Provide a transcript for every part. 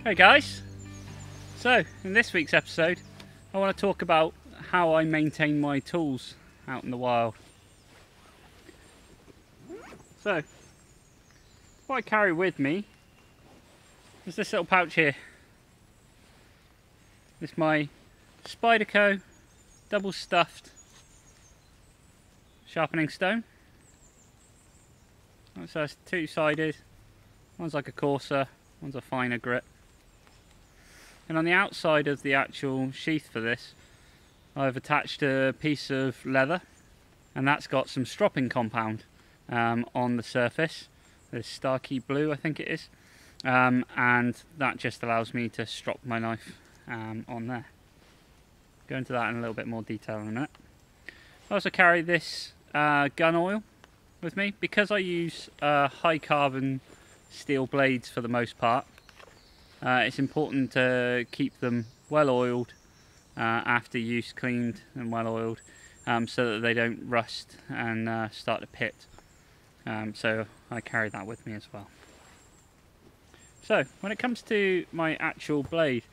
Hey guys, so in this week's episode I want to talk about how I maintain my tools out in the wild. So what I carry with me is this little pouch here. It's my Spyderco double stuffed sharpening stone. So it's two-sided, one's like a coarser, one's a finer grit. And on the outside of the actual sheath for this, I've attached a piece of leather, and that's got some stropping compound on the surface. This Starkey blue, I think it is, and that just allows me to strop my knife on there. Go into that in a little bit more detail in a minute. I also carry this gun oil with me because I use high carbon steel blades for the most part. It's important to keep them well oiled after use, cleaned and well oiled, so that they don't rust and start to pit. So I carry that with me as well. So when it comes to my actual blade,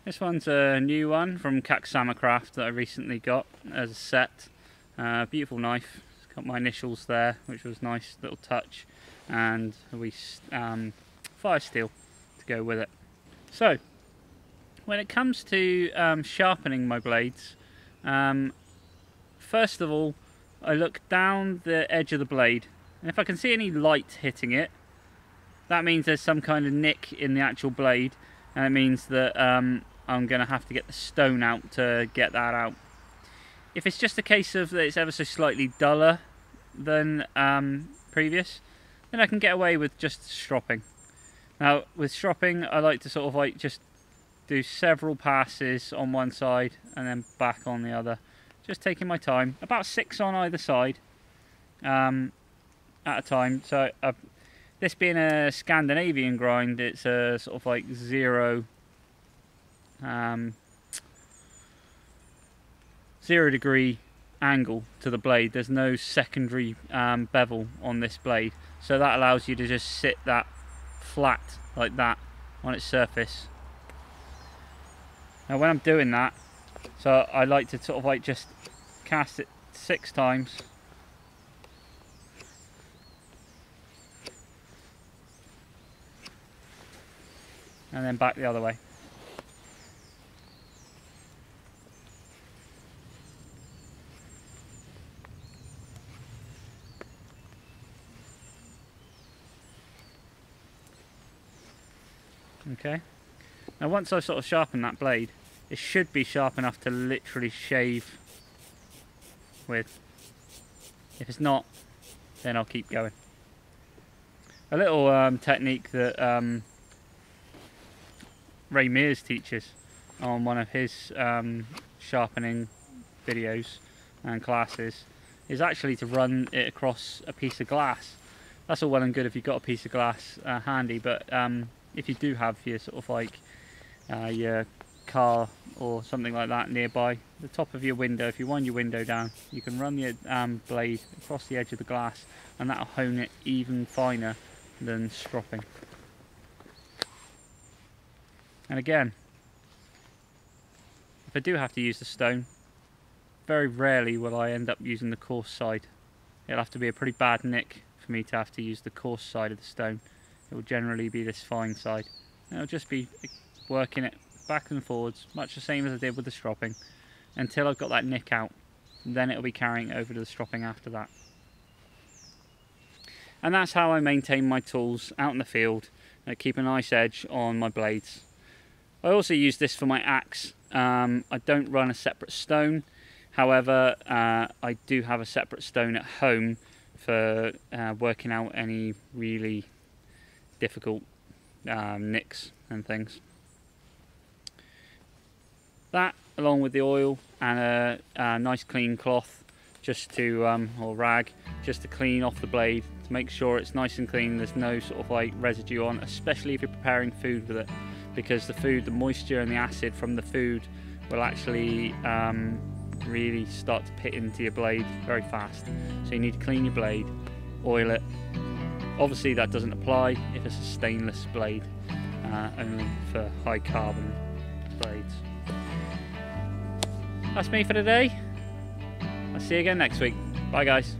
this one's a new one from Bushcraft that I recently got as a set. Beautiful knife. It's got my initials there, which was a nice little touch, and we fire steel to go with it. So when it comes to sharpening my blades, first of all I look down the edge of the blade, and if I can see any light hitting it, that means there's some kind of nick in the actual blade, and it means that I'm going to have to get the stone out to get that out. If it's just a case of that it's ever so slightly duller than previous, then I can get away with just stropping. Now with stropping, I like to sort of like just do several passes on one side and then back on the other, just taking my time, about 6 on either side at a time. So this being a Scandinavian grind, it's a sort of like 0 degree angle to the blade. There's no secondary bevel on this blade, so that allows you to just sit that flat like that on its surface. Now when I'm doing that, so I like to sort of like just cast it 6 times, and then back the other way. Okay, now once I sort of sharpen that blade, it should be sharp enough to literally shave with. If it's not, then I'll keep going. A little technique that Ray Mears teaches on one of his sharpening videos and classes is actually to run it across a piece of glass. That's all well and good if you've got a piece of glass handy, but if you do have your sort of like your car or something like that nearby, the top of your window, if you wind your window down, you can run the blade across the edge of the glass, and that'll hone it even finer than stropping. And again, if I do have to use the stone, very rarely will I end up using the coarse side. It'll have to be a pretty bad nick for me to have to use the coarse side of the stone. It will generally be this fine side. And it'll just be working it back and forwards, much the same as I did with the stropping, until I've got that nick out. Then it'll be carrying over to the stropping after that. And that's how I maintain my tools out in the field, and keep a nice edge on my blades. I also use this for my axe. I don't run a separate stone, however I do have a separate stone at home for working out any really difficult nicks and things. That, along with the oil and a nice clean cloth, just to or rag, just to clean off the blade, to make sure it's nice and clean, there's no sort of like residue on, especially if you're preparing food with it, because the food, the moisture and the acid from the food will actually really start to pit into your blade very fast. So you need to clean your blade, oil it. Obviously that doesn't apply if it's a stainless blade, only for high carbon blades. That's me for today. I'll see you again next week. Bye guys.